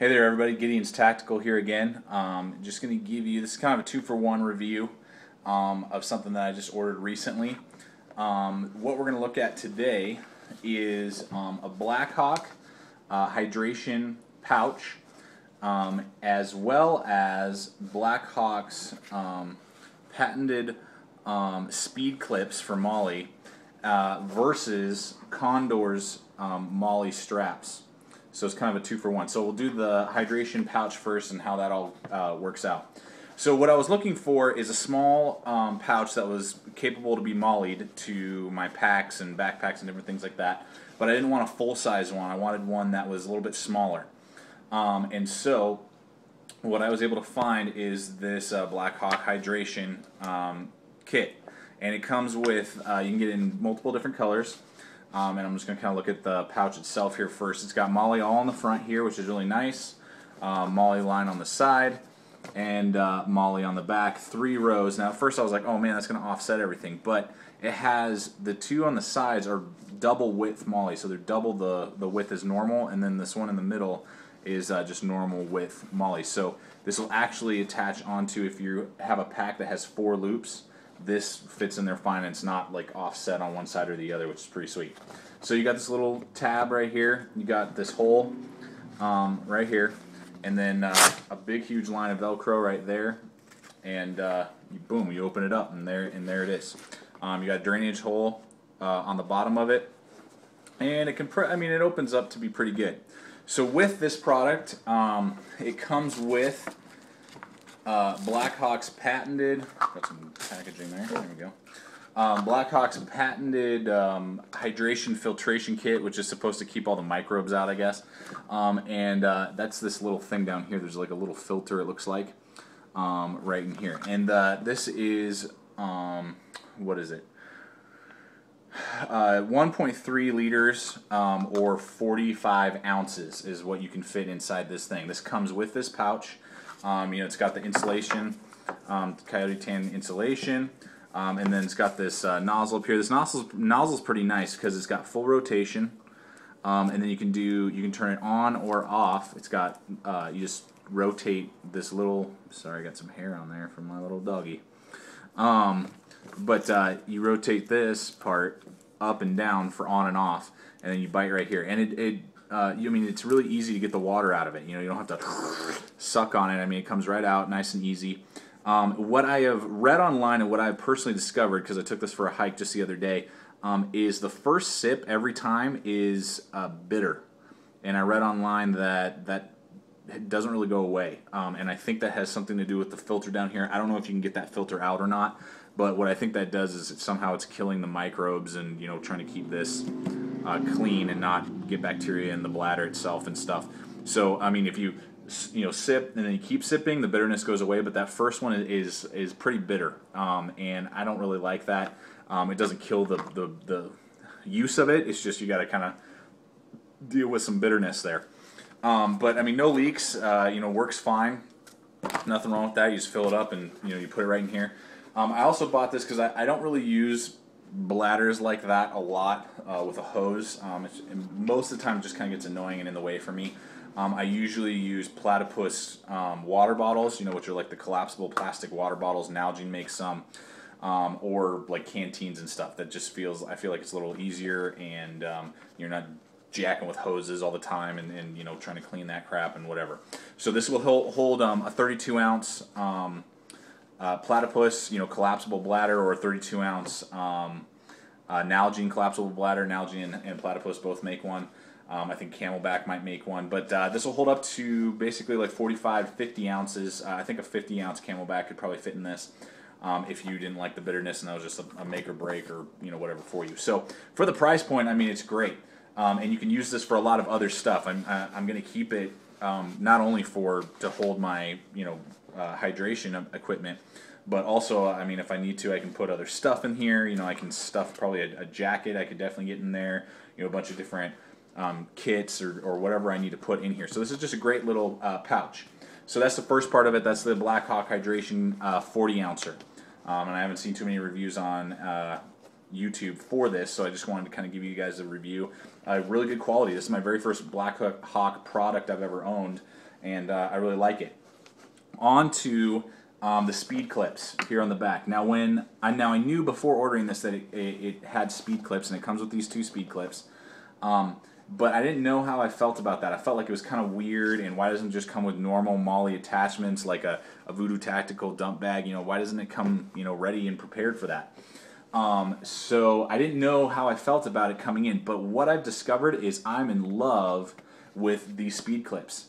Hey there everybody, Gideon's Tactical here again. Just going to give you, this is kind of a 2-for-1 review of something that I just ordered recently. What we're going to look at today is a Blackhawk hydration pouch, as well as Blackhawk's patented speed clips for Molly versus Condor's Molly straps. So it's kind of a 2-for-1. So we'll do the hydration pouch first and how that all works out. So what I was looking for is a small pouch that was capable to be mollied to my packs and backpacks and different things like that. But I didn't want a full-size one. I wanted one that was a little bit smaller. And so what I was able to find is this Blackhawk hydration kit. And it comes with, you can get it in multiple different colors. And I'm just going to kind of look at the pouch itself here first. It's got Molly all on the front here, which is really nice. Molly line on the side, and Molly on the back. 3 rows. Now at first I was like, oh man, that's going to offset everything. But it has, the 2 on the sides are double width Molly. So they're double the width as normal, and then this one in the middle is just normal width Molly. So this will actually attach onto, if you have a pack that has 4 loops, this fits in there fine, and it's not like offset on one side or the other, which is pretty sweet. So you got this little tab right here, you got this hole right here, and then a big huge line of Velcro right there, and boom, you open it up, and there it is. You got a drainage hole on the bottom of it, and it can, it opens up to be pretty good. So with this product, it comes with Blackhawk's patented, got some packaging there we go. Blackhawk's patented hydration filtration kit, which is supposed to keep all the microbes out, I guess. And that's this little thing down here. There's like a little filter, it looks like, right in here. And this is, what is it? 1.3 liters or 45 ounces is what you can fit inside this thing. This comes with this pouch. It's got the insulation, Coyote Tan insulation, and then it's got this nozzle up here. This nozzle's pretty nice because it's got full rotation, and then you can turn it on or off. It's got you just rotate this little. Sorry, I got some hair on there from my little doggy. But you rotate this part up and down for on and off, and then you bite right here, and it's really easy to get the water out of it. You don't have to suck on it. It comes right out, nice and easy. What I have read online and what I've personally discovered, because I took this for a hike just the other day, is the first sip every time is bitter. And I read online that doesn't really go away. And I think that has something to do with the filter down here. I don't know if you can get that filter out or not, but what I think that does is somehow it's killing the microbes and trying to keep this clean and not get bacteria in the bladder itself and stuff. So if you sip and then you keep sipping, the bitterness goes away. But that first one is pretty bitter, and I don't really like that. It doesn't kill the use of it. It's just you got to kind of deal with some bitterness there. But no leaks. Works fine. Nothing wrong with that. You just fill it up and you put it right in here. I also bought this because I don't really use bladders like that a lot with a hose. Most of the time it just kind of gets annoying and in the way for me. I usually use platypus water bottles, which are like the collapsible plastic water bottles. Nalgene makes some, or like canteens and stuff. That just I feel like it's a little easier, and you're not jacking with hoses all the time and trying to clean that crap and whatever. So this will hold a 32 ounce platypus, collapsible bladder, or a 32 ounce Nalgene collapsible bladder. Nalgene and platypus both make one. I think Camelback might make one, but this will hold up to basically like 45, 50 ounces. I think a 50 ounce Camelback could probably fit in this if you didn't like the bitterness and that was just a make or break or whatever for you. So for the price point, it's great, and you can use this for a lot of other stuff. I'm going to keep it not only to hold my hydration equipment, but also if I need to, I can put other stuff in here. I can stuff probably a jacket. I could definitely get in there. A bunch of different kits or whatever I need to put in here. So this is just a great little pouch. So that's the first part of it. That's the Blackhawk Hydration 40 ouncer. And I haven't seen too many reviews on YouTube for this, so I just wanted to kind of give you guys a review. Really good quality. This is my very first Blackhawk product I've ever owned, and I really like it. On to the speed clips here on the back. Now, I knew before ordering this that it had speed clips, and it comes with these 2 speed clips. But I didn't know how I felt about that. I felt like it was kind of weird, and why doesn't it just come with normal MOLLE attachments like a Voodoo Tactical dump bag? You know, why doesn't it come, you know, ready and prepared for that? So I didn't know how I felt about it coming in, but what I've discovered is I'm in love with these speed clips.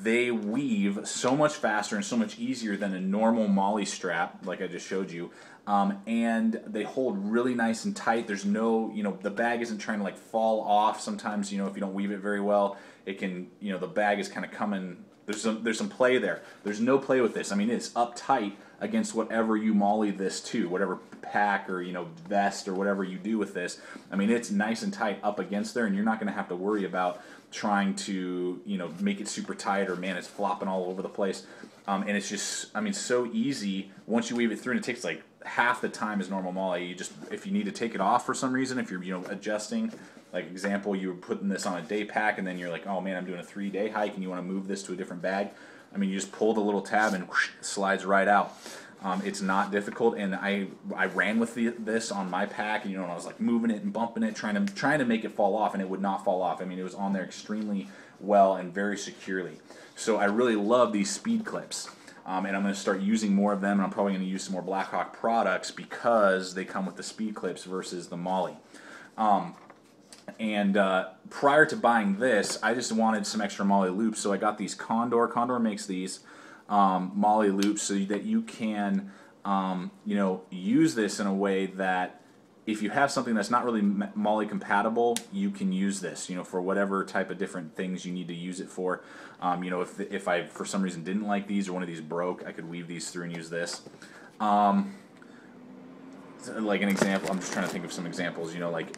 They weave so much faster and so much easier than a normal MOLLE strap, like I just showed you. And they hold really nice and tight. There's no, you know, the bag isn't trying to like fall off. Sometimes, you know, if you don't weave it very well, it can, you know, the bag is kind of coming. There's some play there. There's no play with this. I mean, it's up tight against whatever you MOLLE this to, whatever pack or, you know, vest or whatever you do with this. I mean, it's nice and tight up against there, and you're not going to have to worry about trying to, you know, make it super tight, or man, it's flopping all over the place. And it's just, I mean, so easy once you weave it through, and it takes like half the time as normal MOLLE. You just, if you need to take it off for some reason, if you're, you know, adjusting, like example, you were putting this on a day pack, and then you're like, oh man, I'm doing a 3-day hike, and you want to move this to a different bag. I mean, you just pull the little tab and whoosh, it slides right out. It's not difficult, and I ran with this on my pack, and you know, I was like moving it and bumping it, trying to make it fall off, and it would not fall off. I mean, it was on there extremely well and very securely. So I really love these speed clips, and I'm going to start using more of them, and I'm probably going to use some more Blackhawk products because they come with the speed clips versus the MOLLE. And prior to buying this, I just wanted some extra MOLLE loops, so I got these Condor. Condor makes these MOLLE loops so that you can, you know, use this in a way that if you have something that's not really MOLLE compatible, you can use this, you know, for whatever type of different things you need to use it for. You know, if I for some reason didn't like these, or one of these broke, I could weave these through and use this. Like an example, I'm just trying to think of some examples, you know, like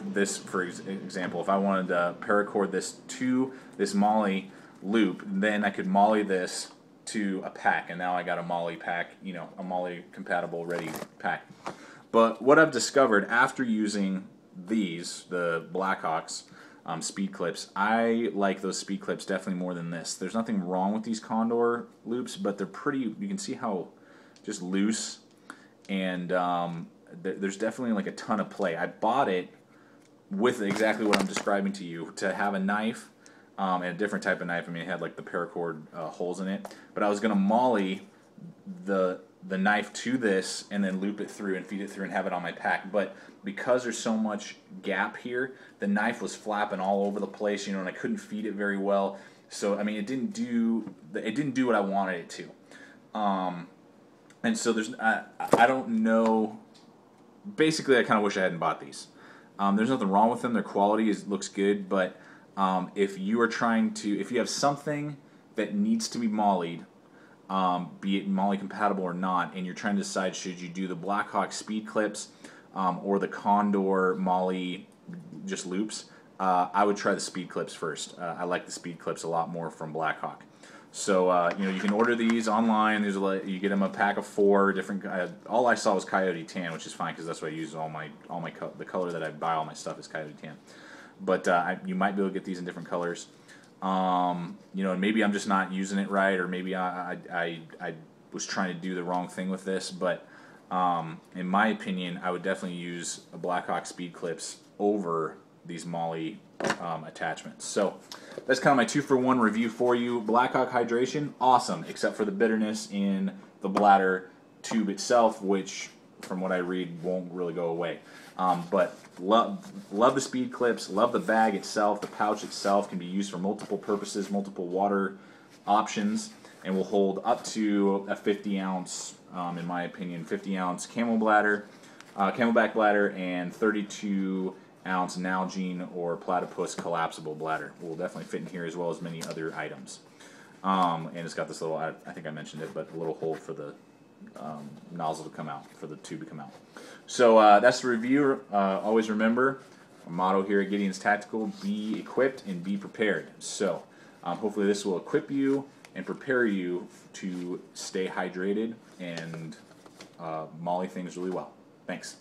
this, for example, if I wanted to paracord this to this MOLLE loop, then I could MOLLE this to a pack, and now I got a MOLLE pack, you know, a MOLLE compatible ready pack. But what I've discovered after using these, the Blackhawks speed clips, I like those speed clips definitely more than this. There's nothing wrong with these Condor loops, but they're pretty, you can see how just loose, and there's definitely like a ton of play. I bought it with exactly what I'm describing to you, to have a knife, and a different type of knife. I mean, it had like the paracord holes in it, but I was going to MOLLE the knife to this and then loop it through and feed it through and have it on my pack. But because there's so much gap here, the knife was flapping all over the place, you know, and I couldn't feed it very well. So I mean, it didn't do what I wanted it to. And so there's I don't know. Basically, I kind of wish I hadn't bought these. There's nothing wrong with them. Their quality looks good, but if you are trying to, if you have something that needs to be MOLLEd, be it MOLLE compatible or not, and you're trying to decide should you do the Blackhawk speed clips or the Condor MOLLE just loops, I would try the speed clips first. I like the speed clips a lot more from Blackhawk. So you know, you can order these online. There's you get them a pack of 4 different. All I saw was Coyote Tan, which is fine because that's what I use the color that I buy all my stuff is Coyote Tan. But you might be able to get these in different colors. You know, and maybe I'm just not using it right, or maybe I was trying to do the wrong thing with this. But in my opinion, I would definitely use a Blackhawk speed clips over these MOLLE attachments. So that's kind of my 2-for-1 review for you. Blackhawk hydration, awesome, except for the bitterness in the bladder tube itself, which from what I read won't really go away. But love the speed clips, love the bag itself. The pouch itself can be used for multiple purposes, multiple water options, and will hold up to a 50-ounce, in my opinion, 50-ounce camelback bladder, and 32-ounce Nalgene or platypus collapsible bladder. Will definitely fit in here, as well as many other items. And it's got this little, I think I mentioned it, but a little hole for the nozzle to come out, for the tube to come out. So that's the review. Always remember, our motto here at Gideon's Tactical, be equipped and be prepared. So hopefully this will equip you and prepare you to stay hydrated and MOLLE things really well. Thanks.